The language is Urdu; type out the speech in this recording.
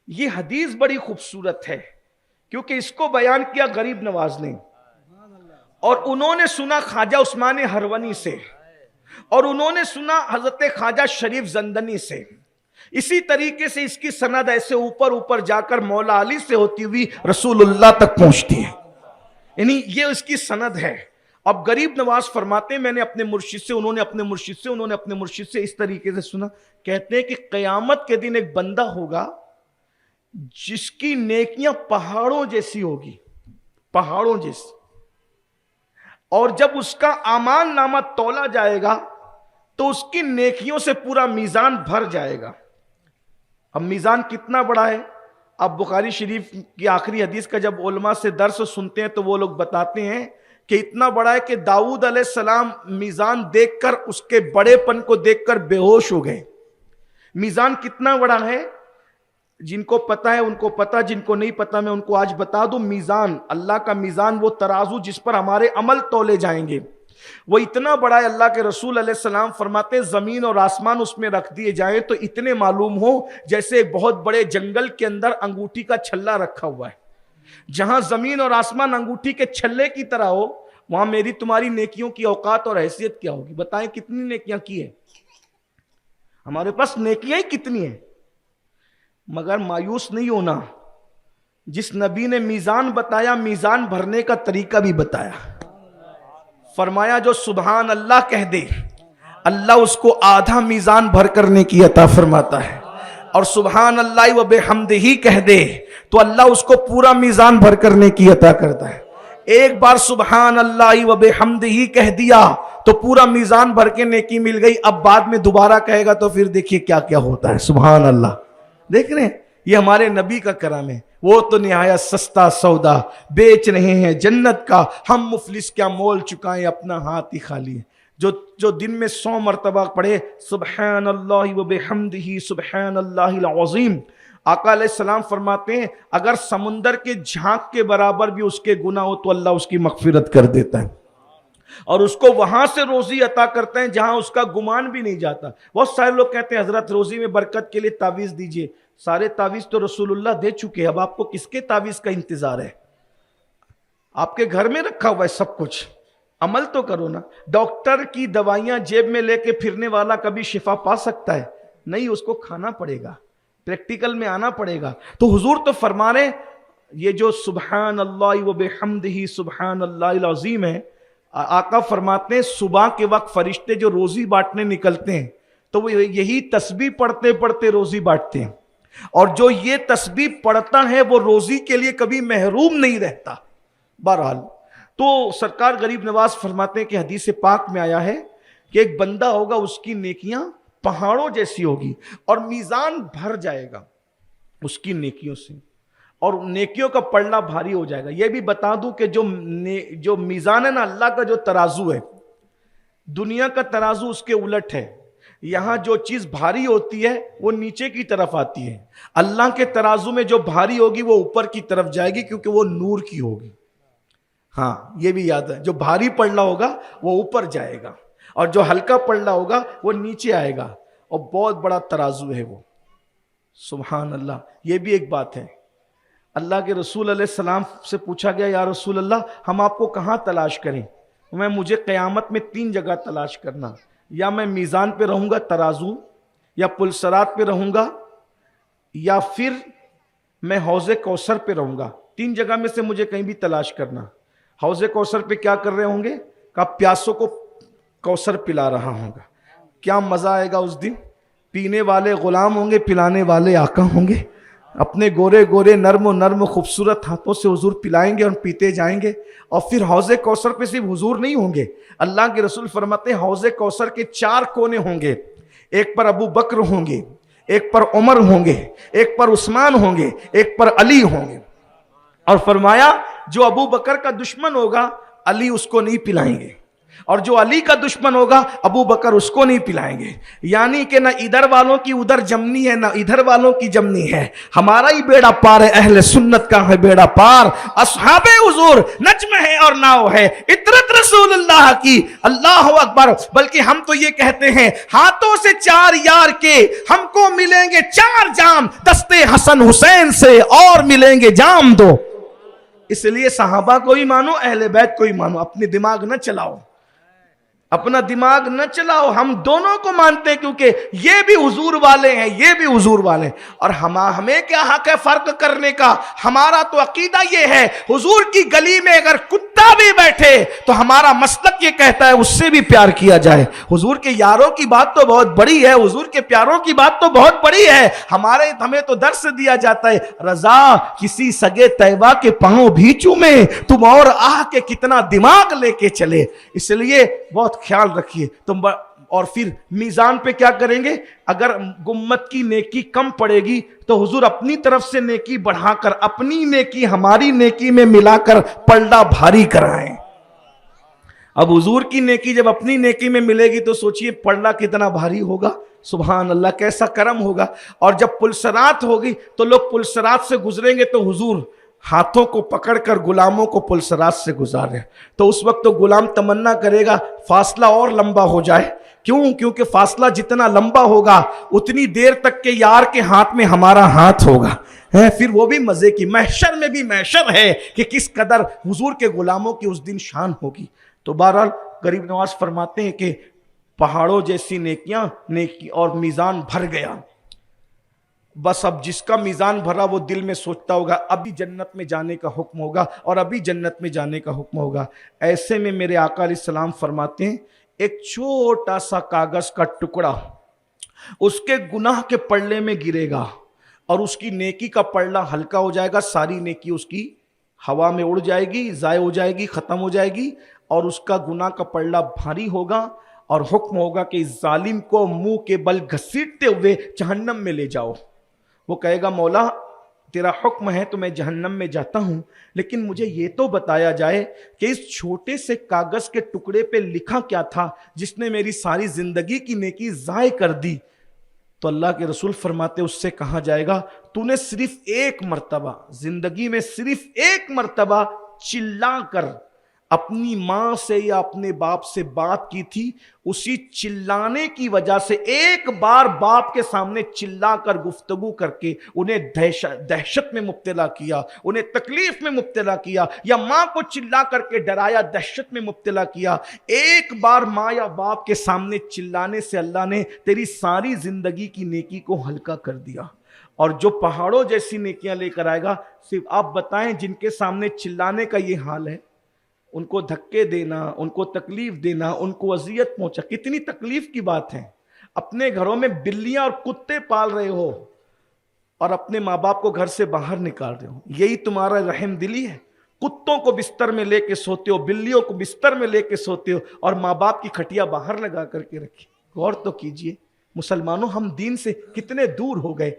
یہ حدیث بڑی خوبصورت ہے کیونکہ اس کو بیان کیا غریب نواز نے، اور انہوں نے سنا خواجہ عثمان ہرونی سے، اور انہوں نے سنا حضرت خواجہ شریف زندنی سے۔ اسی طریقے سے اس کی سند ایسے اوپر اوپر جا کر مولا علی سے ہوتی ہوئی رسول اللہ تک پہنچتی ہے، یعنی یہ اس کی سند ہے۔ اب غریب نواز فرماتے ہیں میں نے اپنے مرشد سے، انہوں نے اپنے مرشد سے، انہوں نے اپنے مرشد سے اس طریقے سے سنا۔ کہتے ہیں کہ قیامت کے دن ایک بندہ ہوگا جس کی نیکیاں پہاڑوں جیسی ہوگی، پہاڑوں جیسی، اور جب اس کا اعمال نامہ تولا جائے گا تو اس کی نیکیوں سے پورا میزان بھر جائے گا۔ اب میزان کتنا بڑا ہے؟ اب بخاری شریف کی آخری حدیث کا جب علماء سے درس سنتے ہیں تو وہ لوگ بتاتے ہیں کہ اتنا بڑا ہے کہ داؤد علیہ السلام میزان دیکھ کر، اس کے بڑے پن کو دیکھ کر بے ہوش ہو گئے۔ میزان کتنا بڑا ہے؟ جن کو پتا ہے ان کو پتا، جن کو نہیں پتا میں ان کو آج بتا دوں۔ میزان، اللہ کا میزان، وہ ترازو جس پر ہمارے عمل تولے جائیں گے، وہ اتنا بڑا ہے۔ اللہ کے رسول علیہ السلام فرماتے ہیں زمین اور آسمان اس میں رکھ دیے جائیں تو اتنے معلوم ہو جیسے ایک بہت بڑے جنگل کے اندر انگوٹھی کا چھلا رکھا ہوا ہے۔ جہاں زمین اور آسمان انگوٹھی کے چھلے کی طرح ہو، وہاں میری تمہاری نیکیوں کی اوقات اور حیثیت کیا ہوگی؟ بتائیں کتنی نیکیاں کی ہیں ہمارے پاس؟ نیکیاں ہی کتنی ہیں؟ مگر مایوس نہیں ہونا، جس نبی نے میزان بتایا، میزان بھرنے کا طریقہ بھی بتایا۔ فرمایا جو سبحان اللہ کہہ دے، اللہ اس کو آدھا میزان بھر کرنے کی عطا فرماتا ہے، اور سبحان اللہ و بحمدہ کہہ دے تو اللہ اس کو پورا میزان بھر کرنے کی عطا کرتا ہے۔ ایک بار سبحان اللہ و بحمدہ کہہ دیا تو پورا میزان بھر کے نیکی مل گئی۔ اب بعد میں دوبارہ کہے گا تو پھر دیکھیے کیا کیا ہوتا ہے۔ سبحان اللہ، دیکھ رہے ہیں یہ ہمارے نبی کا کرم ہے۔ وہ تو نہایت سستا سودا بیچ رہے ہیں جنت کا، ہم مفلس کیا مول چکائیں، اپنا ہاتھ ہی خالی ہے۔ جو دن میں 100 مرتبہ پڑھے سبحان اللہ و بحمدہ سبحان اللہ العظیم، آقا علیہ السلام فرماتے ہیں اگر سمندر کے جھانک کے برابر بھی اس کے گناہ ہو تو اللہ اس کی مغفرت کر دیتا ہے، اور اس کو وہاں سے روزی عطا کرتے ہیں جہاں اس کا گمان بھی نہیں جاتا۔ بہت سارے لوگ کہتے ہیں حضرت روزی میں برکت کے لیے تعویذ دیجئے۔ سارے تعویذ تو رسول اللہ دے چکے، اب آپ کو کس کے تعویذ کا انتظار ہے؟ آپ کے گھر میں رکھا ہوا ہے سب کچھ، عمل تو کرو نا۔ ڈاکٹر کی دوائیاں جیب میں لے کے پھرنے والا کبھی شفا پا سکتا ہے؟ نہیں، اس کو کھانا پڑے گا، پریکٹیکل میں آنا پڑے گا۔ تو حضور تو فرما رہے یہ جو سبحان اللہ و بحمدہ سبحان اللہ العظیم ہے، آقا فرماتے ہیں صبح کے وقت فرشتے جو روزی بانٹنے نکلتے ہیں تو وہ یہی تسبیح پڑھتے پڑھتے روزی بانٹتے ہیں، اور جو یہ تسبیح پڑھتا ہے وہ روزی کے لیے کبھی محروم نہیں رہتا۔ بہرحال تو سرکار غریب نواز فرماتے ہیں کہ حدیث پاک میں آیا ہے کہ ایک بندہ ہوگا اس کی نیکیاں پہاڑوں جیسی ہوگی اور میزان بھر جائے گا اس کی نیکیوں سے، اور نیکیوں کا پلڑا بھاری ہو جائے گا۔ یہ بھی بتا دوں کہ جو میزان ہے نا، اللہ کا جو ترازو ہے، دنیا کا ترازو اس کے الٹ ہے۔ یہاں جو چیز بھاری ہوتی ہے وہ نیچے کی طرف آتی ہے، اللہ کے ترازو میں جو بھاری ہوگی وہ اوپر کی طرف جائے گی کیونکہ وہ نور کی ہوگی۔ ہاں یہ بھی یاد ہے، جو بھاری پلڑا ہوگا وہ اوپر جائے گا، اور جو ہلکا پلڑا ہوگا وہ نیچے آئے گا، اور بہت بڑا ترازو ہے وہ۔ سبحان اللہ، یہ بھی ایک بات ہے۔ اللہ کے رسول علیہ السلام سے پوچھا گیا یا رسول اللہ ہم آپ کو کہاں تلاش کریں؟ مجھے قیامت میں 3 جگہ تلاش کرنا، یا میں میزان پہ رہوں گا ترازو، یا پلسرات پہ رہوں گا، یا پھر میں حوض کوثر پہ رہوں گا۔ 3 جگہ میں سے مجھے کہیں بھی تلاش کرنا۔ حوض کوثر پہ کیا کر رہے ہوں گے؟ کہ پیاسوں کو کوثر پلا رہا ہوں گا۔ کیا مزہ آئے گا اس دن، پینے والے غلام ہوں گے، پلانے والے آقا ہوں گے، اپنے گورے گورے نرم و نرم خوبصورت ہاتھوں سے حضور پلائیں گے اور پیتے جائیں گے۔ اور پھر حوض کوثر پہ صرف حضور نہیں ہوں گے، اللہ کے رسول فرماتے ہیں حوض کوثر کے 4 کونے ہوں گے، ایک پر ابو بکر ہوں گے، ایک پر عمر ہوں گے، ایک پر عثمان ہوں گے، ایک پر علی ہوں گے۔ اور فرمایا جو ابو بکر کا دشمن ہوگا علی اس کو نہیں پلائیں گے، اور جو علی کا دشمن ہوگا ابو بکر اس کو نہیں پلائیں گے. یعنی کہ نہ ادھر والوں کی ادھر جمنی ہے نہ ادھر والوں کی جمنی ہے, ہمارا ہی بیڑا پار ہے, اہل سنت کا ہے بیڑا پار. اصحاب حضور نجم ہے اور ناؤ ہے, اطرت رسول اللہ کی, اللہ اکبر. بلکہ ہم تو یہ کہتے ہیں ہاتھوں سے 4 یار کے ہم کو ملیں گے 4 جام, دستے حسن حسین سے اور ملیں گے جام 2. اس لیے صحابہ کو ہی مانو, اہل بیت کو ہی مانو, اپنی دماغ نہ چلاؤ, اپنا دماغ نہ چلاؤ. ہم دونوں کو مانتے ہیں کیونکہ یہ بھی حضور والے ہیں, یہ بھی حضور والے ہیں. اور ہمیں کیا حق ہے فرق کرنے کا؟ ہمارا تو عقیدہ یہ ہے, حضور کی گلی میں اگر کتا بھی بیٹھے تو ہمارا مسلک یہ کہتا ہے اس سے بھی پیار کیا جائے. حضور کے یاروں کی بات تو بہت بڑی ہے, حضور کے پیاروں کی بات تو بہت بڑی ہے. ہمیں تو درس دیا جاتا ہے, رضا کسی سگے طیبہ کے پاؤں بھی چومے, تم اور کے کتنا دماغ لے کے چلے. اس لیے بہت خیال رکھیے تم. اور پھر میزان پہ کیا کریں گے؟ اگر امت کی نیکی کم پڑے گی تو حضور اپنی طرف سے نیکی بڑھا کر اپنی نیکی ہماری نیکی میں ملا کر پلڑا بھاری کرائیں. اب حضور کی نیکی جب اپنی نیکی میں ملے گی تو سوچئے پلڑا کتنا بھاری ہوگا. سبحان اللہ, کیسا کرم ہوگا. اور جب پلسرات ہوگی تو لوگ پلسرات سے گزریں گے تو حضور ہاتھوں کو پکڑ کر غلاموں کو پلسرات سے گزارے, تو اس وقت تو غلام تمنا کرے گا فاصلہ اور لمبا ہو جائے. کیوں؟ کیونکہ فاصلہ جتنا لمبا ہوگا اتنی دیر تک کے یار کے ہاتھ میں ہمارا ہاتھ ہوگا. پھر وہ بھی مزے کی, محشر میں بھی محشر ہے کہ کس قدر حضور کے غلاموں کی اس دن شان ہوگی. تو بہرحال غریب نواز فرماتے ہیں کہ پہاڑوں جیسی نیکیاں نیکی اور میزان بھر گیا. بس اب جس کا میزان بھرا وہ دل میں سوچتا ہوگا ابھی جنت میں جانے کا حکم ہوگا اور ابھی جنت میں جانے کا حکم ہوگا. ایسے میں میرے آقا علیہ السلام فرماتے ہیں ایک چھوٹا سا کاغذ کا ٹکڑا اس کے گناہ کے پلڑے میں گرے گا اور اس کی نیکی کا پلڑا ہلکا ہو جائے گا. ساری نیکی اس کی ہوا میں اڑ جائے گی, ضائع ہو جائے گی, ختم ہو جائے گی, اور اس کا گناہ کا پلڑا بھاری ہوگا. اور حکم ہوگا کہ اس ظالم کو منہ کے بل گھسیٹتے ہوئے جہنم میں لے جاؤ. وہ کہے گا مولا تیرا حکم ہے تو میں جہنم میں جاتا ہوں, لیکن مجھے یہ تو بتایا جائے کہ اس چھوٹے سے کاغذ کے ٹکڑے پہ لکھا کیا تھا جس نے میری ساری زندگی کی نیکی ضائع کر دی. تو اللہ کے رسول فرماتے اس سے کہا جائے گا تو نے صرف ایک مرتبہ زندگی میں صرف ایک مرتبہ چلا کر اپنی ماں سے یا اپنے باپ سے بات کی تھی, اسی چلانے کی وجہ سے ایک بار باپ کے سامنے چلا کر گفتگو کر کے انہیں دہشت میں مبتلا کیا, انہیں تکلیف میں مبتلا کیا, یا ماں کو چلا کر کے ڈرایا, دہشت میں مبتلا کیا. ایک بار ماں یا باپ کے سامنے چلانے سے اللہ نے تیری ساری زندگی کی نیکی کو ہلکا کر دیا. اور جو پہاڑوں جیسی نیکیاں لے کر آئے گا, صرف آپ بتائیں جن کے سامنے چلانے کا یہ حال ہے, ان کو دھکے دینا, ان کو تکلیف دینا, ان کو اذیت پہنچا, کتنی تکلیف کی بات ہے. اپنے گھروں میں بلیاں اور کتے پال رہے ہو اور اپنے ماں باپ کو گھر سے باہر نکال رہے ہو, یہی تمہارا رحم دلی ہے. کتوں کو بستر میں لے کے سوتے ہو, بلیوں کو بستر میں لے کے سوتے ہو, اور ماں باپ کی کھٹیا باہر لگا کر کے رکھی. غور تو کیجئے مسلمانوں, ہم دین سے کتنے دور ہو گئے.